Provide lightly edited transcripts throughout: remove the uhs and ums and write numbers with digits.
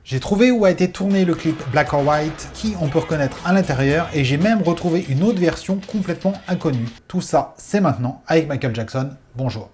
J'ai trouvé où a été tourné le clip Black or White, qui on peut reconnaître à l'intérieur, et j'ai même retrouvé une autre version complètement inconnue. Tout ça, c'est maintenant avec Michael Jackson. Bonjour.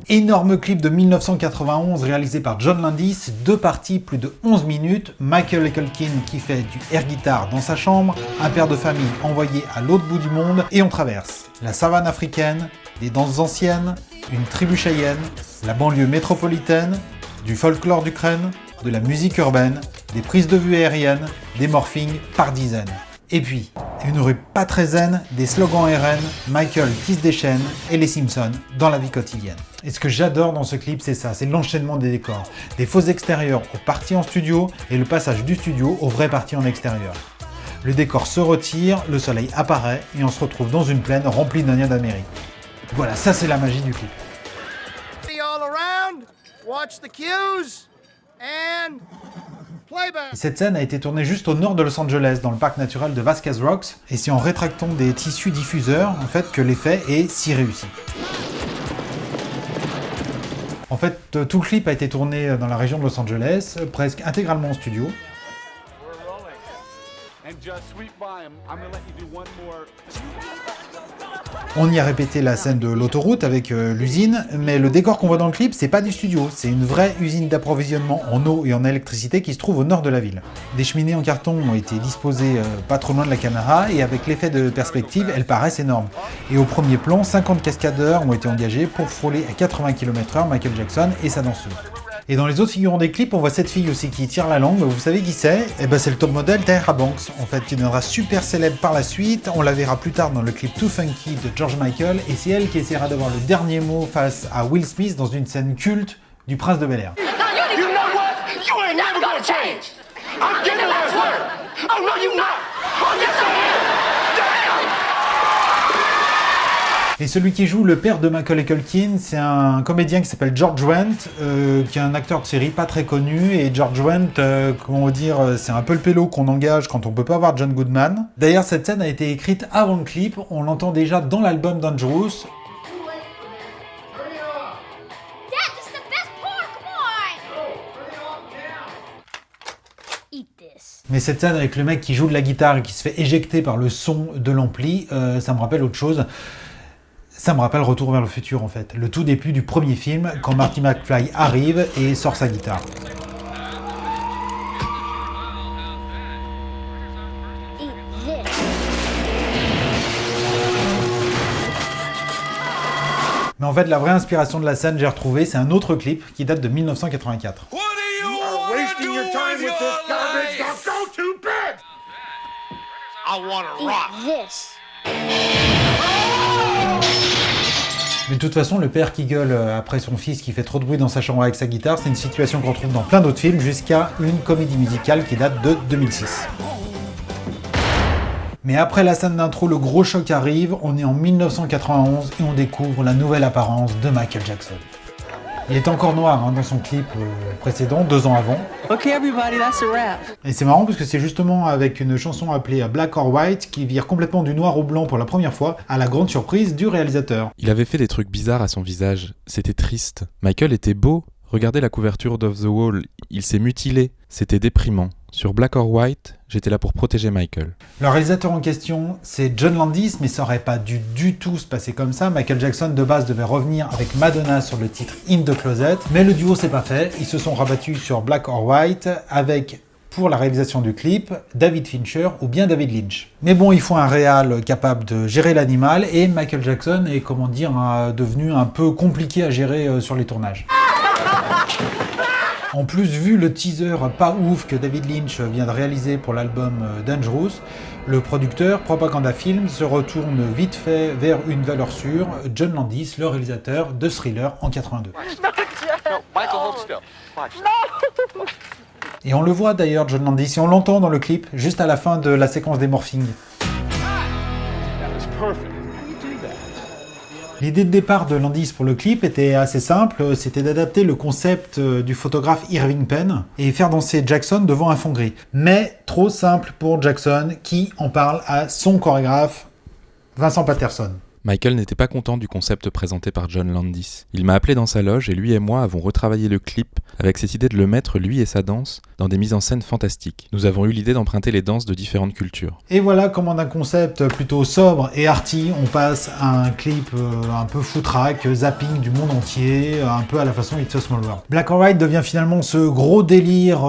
Énorme clip de 1991 réalisé par John Landis, 2 parties, plus de 11 minutes, Michael Culkin qui fait du air guitar dans sa chambre, un père de famille envoyé à l'autre bout du monde, et on traverse la savane africaine, des danses anciennes, une tribu cheyenne, la banlieue métropolitaine, du folklore d'Ukraine, de la musique urbaine, des prises de vue aériennes, des morphings par dizaines. Et puis, une rue pas très zen, des slogans RN, Michael tisse des chaînes et les Simpsons dans la vie quotidienne. Et ce que j'adore dans ce clip, c'est ça, c'est l'enchaînement des décors. Des faux extérieurs aux parties en studio et le passage du studio aux vraies parties en extérieur. Le décor se retire, le soleil apparaît et on se retrouve dans une plaine remplie d'Indiens d'Amérique. Voilà, ça c'est la magie du clip. Cette scène a été tournée juste au nord de Los Angeles, dans le parc naturel de Vasquez Rocks, et c'est en rétractant des tissus diffuseurs en fait, que l'effet est si réussi. En fait, tout le clip a été tourné dans la région de Los Angeles, presque intégralement en studio. On y a répété la scène de l'autoroute avec l'usine, mais le décor qu'on voit dans le clip, c'est pas du studio, c'est une vraie usine d'approvisionnement en eau et en électricité qui se trouve au nord de la ville. Des cheminées en carton ont été disposées pas trop loin de la caméra, et avec l'effet de perspective, elles paraissent énormes. Et au premier plan, 50 cascadeurs ont été engagés pour frôler à 80 km/h Michael Jackson et sa danseuse. Et dans les autres figurants des clips, on voit cette fille aussi qui tire la langue. Vous savez qui c'est? Eh ben c'est le top modèle Tyra Banks, en fait, qui deviendra super célèbre par la suite. On la verra plus tard dans le clip Too Funky de George Michael, et c'est elle qui essaiera d'avoir le dernier mot face à Will Smith dans une scène culte du Prince de Bel-Air. Et celui qui joue le père de Macaulay Culkin, c'est un comédien qui s'appelle George Wendt, qui est un acteur de série pas très connu. Et George Wendt, comment dire, c'est un peu le pélo qu'on engage quand on peut pas voir John Goodman. D'ailleurs, cette scène a été écrite avant le clip, on l'entend déjà dans l'album Dangerous. Mais cette scène avec le mec qui joue de la guitare et qui se fait éjecter par le son de l'ampli, ça me rappelle autre chose. Ça me rappelle Retour vers le futur en fait, le tout début du premier film, quand Marty McFly arrive et sort sa guitare. Mais en fait, la vraie inspiration de la scène, j'ai retrouvé, c'est un autre clip qui date de 1984. Mais de toute façon, le père qui gueule après son fils qui fait trop de bruit dans sa chambre avec sa guitare, c'est une situation qu'on retrouve dans plein d'autres films, jusqu'à une comédie musicale qui date de 2006. Mais après la scène d'intro, le gros choc arrive, on est en 1991 et on découvre la nouvelle apparence de Michael Jackson. Il était encore noir dans son clip précédent, 2 ans avant. Okay everybody, that's a wrap. Et c'est marrant parce que c'est justement avec une chanson appelée Black or White qui vire complètement du noir au blanc pour la première fois, à la grande surprise du réalisateur. Il avait fait des trucs bizarres à son visage, c'était triste. Michael était beau, regardez la couverture d'Off the Wall, il s'est mutilé, c'était déprimant. Sur Black or White, j'étais là pour protéger Michael. Le réalisateur en question, c'est John Landis, mais ça aurait pas dû du tout se passer comme ça. Michael Jackson, de base, devait revenir avec Madonna sur le titre In the Closet, mais le duo s'est pas fait. Ils se sont rabattus sur Black or White avec, pour la réalisation du clip, David Fincher ou bien David Lynch. Mais bon, il faut un réal capable de gérer l'animal, et Michael Jackson est, comment dire, devenu un peu compliqué à gérer sur les tournages. En plus, vu le teaser pas ouf que David Lynch vient de réaliser pour l'album Dangerous, le producteur Propaganda Film se retourne vite fait vers une valeur sûre, John Landis, le réalisateur de Thriller en 82. Et on le voit d'ailleurs, John Landis, et on l'entend dans le clip, juste à la fin de la séquence des morphings. L'idée de départ de Landis pour le clip était assez simple, c'était d'adapter le concept du photographe Irving Penn et faire danser Jackson devant un fond gris. Mais trop simple pour Jackson qui en parle à son chorégraphe Vincent Patterson. Michael n'était pas content du concept présenté par John Landis. Il m'a appelé dans sa loge et lui et moi avons retravaillé le clip avec cette idée de le mettre, lui et sa danse, dans des mises en scène fantastiques. Nous avons eu l'idée d'emprunter les danses de différentes cultures. Et voilà comment d'un concept plutôt sobre et arty, on passe à un clip un peu foutraque, zapping du monde entier, un peu à la façon It's a Small World. Black or White devient finalement ce gros délire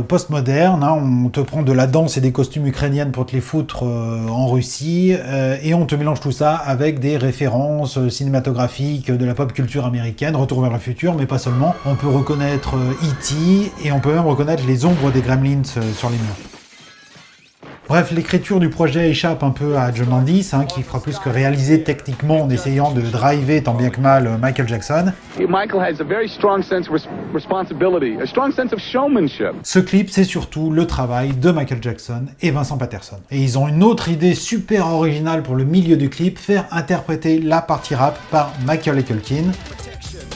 postmoderne, hein. On te prend de la danse et des costumes ukrainiennes pour te les foutre en Russie, et on te mélange tout ça avec des références cinématographiques de la pop culture américaine, Retour vers le futur, mais pas seulement. On peut reconnaître E.T. et on peut même reconnaître les ombres des Gremlins sur les murs. Bref, l'écriture du projet échappe un peu à John Landis, hein, qui fera plus que réaliser techniquement en essayant de driver tant bien que mal Michael Jackson. Michael has a very strong sense of responsibility, a strong sense of showmanship. Ce clip, c'est surtout le travail de Michael Jackson et Vincent Patterson. Et ils ont une autre idée super originale pour le milieu du clip, faire interpréter la partie rap par Macaulay Culkin,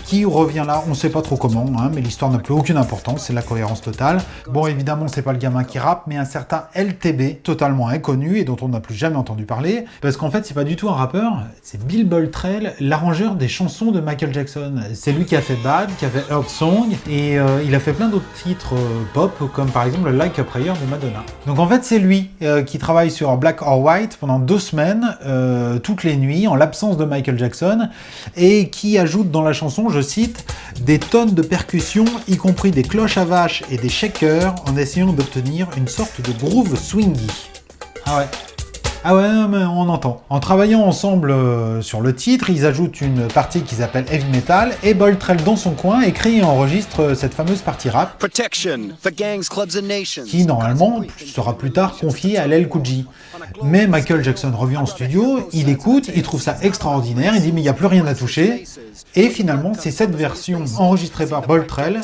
qui revient là, on sait pas trop comment, hein, mais l'histoire n'a plus aucune importance, c'est la cohérence totale. Bon, évidemment, c'est pas le gamin qui rappe, mais un certain LTB, totalement inconnu et dont on n'a plus jamais entendu parler, parce qu'en fait, c'est pas du tout un rappeur, c'est Bill Boltrell, l'arrangeur des chansons de Michael Jackson. C'est lui qui a fait Bad, qui a fait Earth Song, et il a fait plein d'autres titres pop, comme par exemple Like a Prayer de Madonna. Donc en fait, c'est lui qui travaille sur Black or White pendant 2 semaines, toutes les nuits, en l'absence de Michael Jackson, et qui ajoute dans la chanson, je cite, des tonnes de percussions, y compris des cloches à vache et des shakers, en essayant d'obtenir une sorte de groove swingy. Ah ouais. Ah ouais, mais on entend. En travaillant ensemble sur le titre, ils ajoutent une partie qui s'appelle Heavy Metal, et Boltrell dans son coin écrit et enregistre cette fameuse partie rap, qui normalement sera plus tard confiée à LL Cool J. Mais Michael Jackson revient en studio, il écoute, il trouve ça extraordinaire, il dit mais il n'y a plus rien à toucher, et finalement c'est cette version enregistrée par Boltrell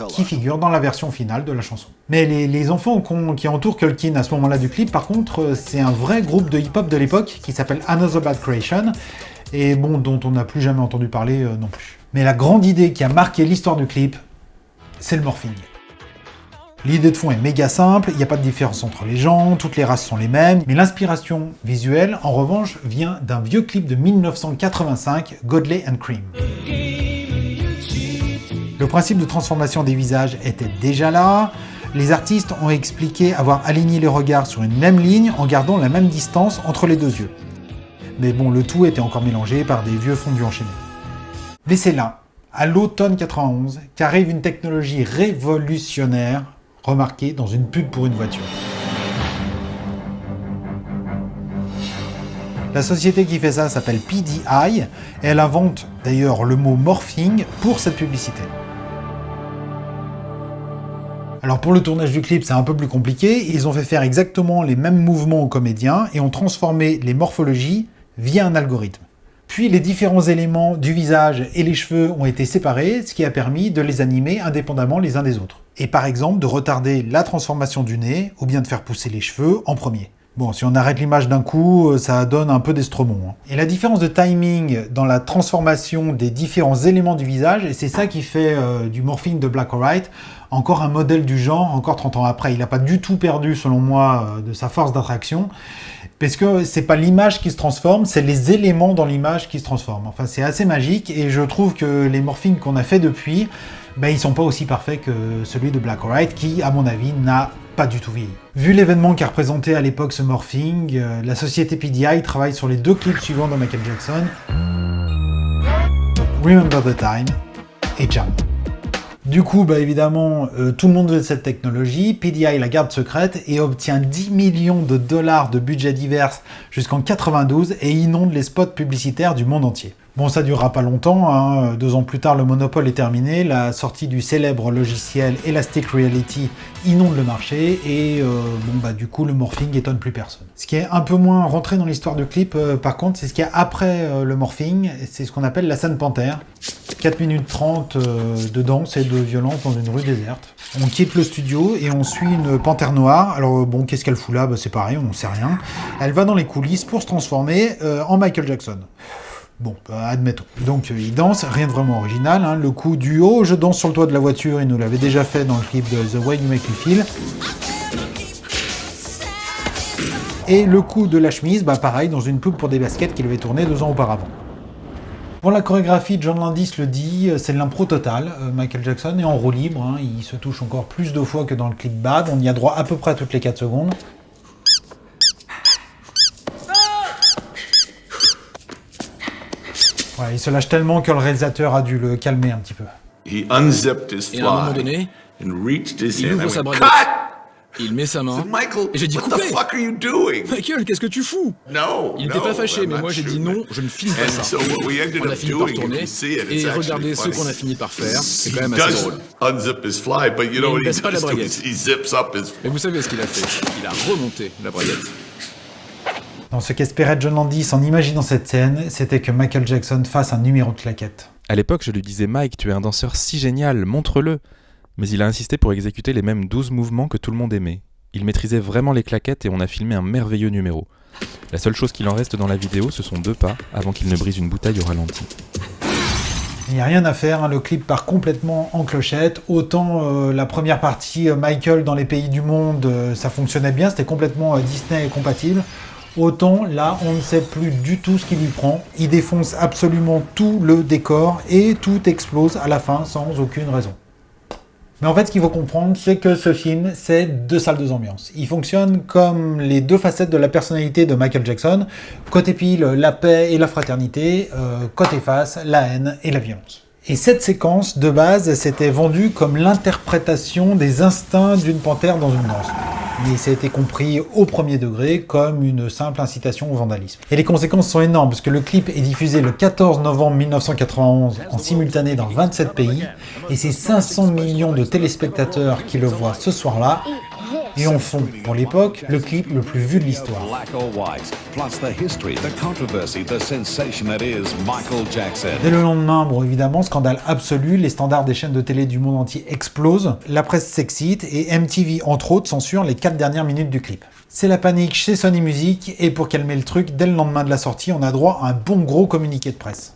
qui figure dans la version finale de la chanson. Mais les enfants qui entourent Culkin à ce moment-là du clip, par contre, c'est un vrai groupe de hip-hop de l'époque qui s'appelle Another Bad Creation, et bon, dont on n'a plus jamais entendu parler non plus. Mais la grande idée qui a marqué l'histoire du clip, c'est le morphing. L'idée de fond est méga simple, il n'y a pas de différence entre les gens, toutes les races sont les mêmes, mais l'inspiration visuelle, en revanche, vient d'un vieux clip de 1985, Godley and Cream. Le principe de transformation des visages était déjà là. Les artistes ont expliqué avoir aligné les regards sur une même ligne en gardant la même distance entre les deux yeux. Mais bon, le tout était encore mélangé par des vieux fondus enchaînés. Mais c'est là, à l'automne 91, qu'arrive une technologie révolutionnaire remarquée dans une pub pour une voiture. La société qui fait ça s'appelle PDI, et elle invente d'ailleurs le mot morphing pour cette publicité. Alors pour le tournage du clip, c'est un peu plus compliqué, ils ont fait faire exactement les mêmes mouvements aux comédiens et ont transformé les morphologies via un algorithme. Puis les différents éléments du visage et les cheveux ont été séparés, ce qui a permis de les animer indépendamment les uns des autres. Et par exemple de retarder la transformation du nez ou bien de faire pousser les cheveux en premier. Bon, si on arrête l'image d'un coup, ça donne un peu d'Estremont. Hein. Et la différence de timing dans la transformation des différents éléments du visage, et c'est ça qui fait du morphing de Black or White encore un modèle du genre, encore 30 ans après. Il n'a pas du tout perdu, selon moi, de sa force d'attraction, parce que c'est pas l'image qui se transforme, c'est les éléments dans l'image qui se transforment. Enfin, c'est assez magique, et je trouve que les morphings qu'on a fait depuis, ils sont pas aussi parfaits que celui de Black or White, qui, à mon avis, n'a pas du tout vieilli. Vu l'événement qu'a représenté à l'époque ce morphing, la société PDI travaille sur les 2 clips suivants de Michael Jackson, Remember the Time et Jam. Du coup, évidemment, tout le monde veut cette technologie, PDI la garde secrète et obtient 10 millions de dollars de budget divers jusqu'en 92 et inonde les spots publicitaires du monde entier. Bon, ça durera pas longtemps, hein. 2 ans plus tard, le monopole est terminé, la sortie du célèbre logiciel Elastic Reality inonde le marché et du coup, le morphing étonne plus personne. Ce qui est un peu moins rentré dans l'histoire du clip, par contre, c'est ce qu'il y a après le morphing, c'est ce qu'on appelle la scène panthère. 4 minutes 30 de danse et de violence dans une rue déserte. On quitte le studio et on suit une panthère noire. Alors bon, qu'est-ce qu'elle fout là ? C'est pareil, on ne sait rien. Elle va dans les coulisses pour se transformer en Michael Jackson. Bon, admettons. Donc il danse, rien de vraiment original. Hein. Le coup du « Oh, je danse sur le toit de la voiture », il nous l'avait déjà fait dans le clip de The Way You Make Me Feel. Et le coup de la chemise, pareil, dans une pub pour des baskets qu'il avait tourné 2 ans auparavant. Pour la chorégraphie, John Landis le dit, c'est de l'impro total. Michael Jackson est en roue libre, il se touche encore plus de fois que dans le clip Bad, on y a droit à peu près toutes les 4 secondes. Ouais, il se lâche tellement que le réalisateur a dû le calmer un petit peu. He unzipped his Et à un moment fly donné, and reached his il hand. ouvre I sa went, braguette. cut! Il met sa I main. said, Michael, Et j'ai dit what the couper. fuck are you doing? Michael, qu'est-ce que tu fous? No, Il n'était no, pas fâché, I'm mais not moi j'ai dit shooting non, it. je ne filme pas And ça. so what we ended On a up fini par doing, if tourner, you see it, it's et actually regardez ce funny. qu'on a fini par faire, c'est He quand même assez does drôle. unzip his fly, but you know il what he baisse pas la does? braguette. He zips up his Mais vous savez ce qu'il a fait? Il a remonté la braguette. Dans ce qu'espérait John Landis en imaginant cette scène, c'était que Michael Jackson fasse un numéro de claquette. À l'époque, je lui disais « Mike, tu es un danseur si génial, montre-le !» Mais il a insisté pour exécuter les mêmes 12 mouvements que tout le monde aimait. Il maîtrisait vraiment les claquettes et on a filmé un merveilleux numéro. La seule chose qu'il en reste dans la vidéo, ce sont 2 pas avant qu'il ne brise une bouteille au ralenti. Il n'y a rien à faire, le clip part complètement en clochette. Autant la première partie, Michael dans les pays du monde, ça fonctionnait bien, c'était complètement Disney compatible. Autant là, on ne sait plus du tout ce qui lui prend. Il défonce absolument tout le décor et tout explose à la fin sans aucune raison. Mais en fait, ce qu'il faut comprendre, c'est que ce film, c'est 2 salles, 2 ambiances. Il fonctionne comme les 2 facettes de la personnalité de Michael Jackson. Côté pile, la paix et la fraternité. Côté face, la haine et la violence. Et cette séquence, de base, s'était vendue comme l'interprétation des instincts d'une panthère dans une danse. Mais ça a été compris au premier degré comme une simple incitation au vandalisme. Et les conséquences sont énormes, parce que le clip est diffusé le 14 novembre 1991 en simultané dans 27 pays, et c'est 500 millions de téléspectateurs qui le voient ce soir-là, et en font, pour l'époque, le clip le plus vu de l'histoire. Black or white, plus the history, the controversy, the sensation that is Michael Jackson. Dès le lendemain, bon évidemment, scandale absolu, les standards des chaînes de télé du monde entier explosent, la presse s'excite et MTV, entre autres, censure les 4 dernières minutes du clip. C'est la panique chez Sony Music et pour calmer le truc, dès le lendemain de la sortie, on a droit à un bon gros communiqué de presse.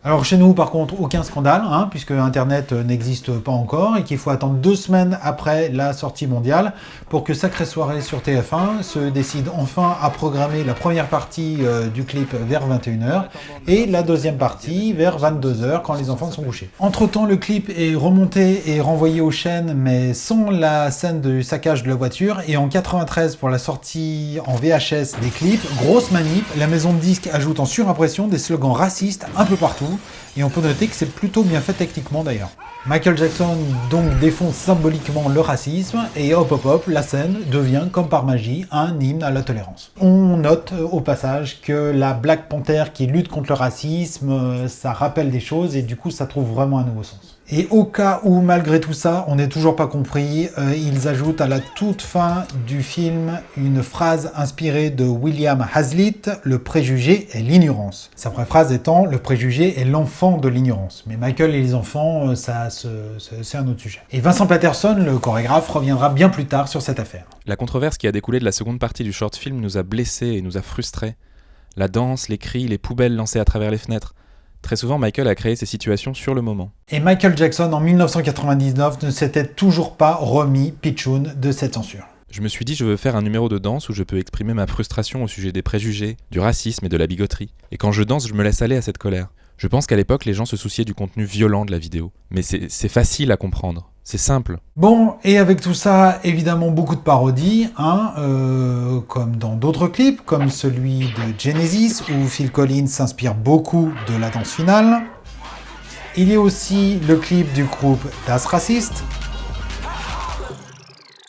Alors chez nous, par contre, aucun scandale, puisque Internet n'existe pas encore et qu'il faut attendre 2 semaines après la sortie mondiale pour que Sacrée Soirée sur TF1 se décide enfin à programmer la première partie du clip vers 21h et la deuxième partie vers 22h quand les enfants sont couchés. Entre-temps, le clip est remonté et renvoyé aux chaînes, mais sans la scène du saccage de la voiture, et en 93 pour la sortie en VHS des clips, grosse manip, la maison de disques ajoute en surimpression des slogans racistes un peu partout. Et on peut noter que c'est plutôt bien fait techniquement d'ailleurs. Michael Jackson donc défonce symboliquement le racisme et hop hop hop, la scène devient comme par magie un hymne à la tolérance. On note au passage que la Black Panther qui lutte contre le racisme, ça rappelle des choses et du coup ça trouve vraiment un nouveau sens. Et au cas où malgré tout ça, on n'est toujours pas compris, ils ajoutent à la toute fin du film une phrase inspirée de William Hazlitt, le préjugé est l'ignorance. Sa vraie phrase étant, le préjugé est l'enfant de l'ignorance. Mais Michael et les enfants, c'est un autre sujet. Et Vincent Patterson, le chorégraphe, reviendra bien plus tard sur cette affaire. La controverse qui a découlé de la seconde partie du short film nous a blessés et nous a frustrés. La danse, les cris, les poubelles lancées à travers les fenêtres. Très souvent, Michael a créé ces situations sur le moment. Et Michael Jackson, en 1999, ne s'était toujours pas remis, pitchoun, de cette censure. Je me suis dit, je veux faire un numéro de danse où je peux exprimer ma frustration au sujet des préjugés, du racisme et de la bigoterie. Et quand je danse, je me laisse aller à cette colère. Je pense qu'à l'époque, les gens se souciaient du contenu violent de la vidéo. Mais c'est facile à comprendre. C'est simple. Bon, et avec tout ça, évidemment beaucoup de parodies, comme dans d'autres clips, comme celui de Genesis, où Phil Collins s'inspire beaucoup de la danse finale. Il y a aussi le clip du groupe Das Racist.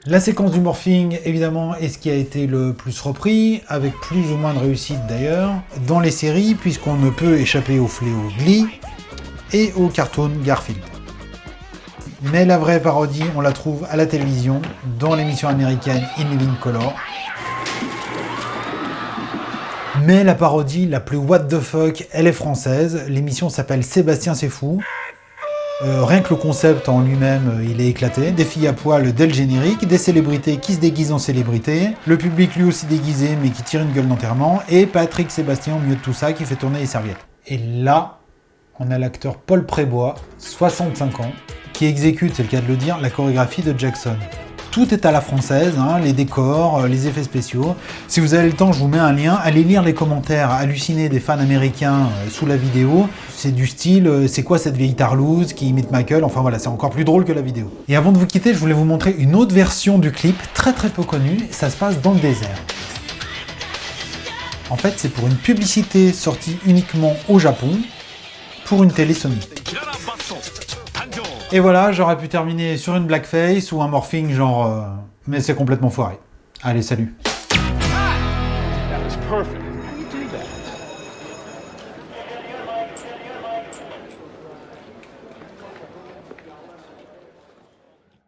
La séquence du morphing, évidemment, est ce qui a été le plus repris, avec plus ou moins de réussite d'ailleurs, dans les séries, puisqu'on ne peut échapper au fléau Glee et au cartoon Garfield. Mais la vraie parodie, on la trouve à la télévision, dans l'émission américaine In Living Color. Mais la parodie la plus what the fuck, elle est française. L'émission s'appelle Sébastien c'est fou. Rien que le concept en lui-même, il est éclaté. Des filles à poil dès le générique, des célébrités qui se déguisent en célébrités, le public lui aussi déguisé mais qui tire une gueule d'enterrement, et Patrick Sébastien au milieu de tout ça qui fait tourner les serviettes. Et là, on a l'acteur Paul Prébois, 65 ans, qui exécute, c'est le cas de le dire, la chorégraphie de Jackson. Tout est à la française, hein, les décors, les effets spéciaux. Si vous avez le temps, je vous mets un lien. Allez lire les commentaires hallucinés des fans américains sous la vidéo. C'est du style, c'est quoi cette vieille tarlouse qui imite Michael? Enfin voilà, c'est encore plus drôle que la vidéo. Et avant de vous quitter, je voulais vous montrer une autre version du clip, très peu connue. Ça se passe dans le désert. En fait, c'est pour une publicité sortie uniquement au Japon, pour une télé Sony. Et voilà, j'aurais pu terminer sur une blackface ou un morphing genre... mais c'est complètement foiré. Allez, salut. That was perfect.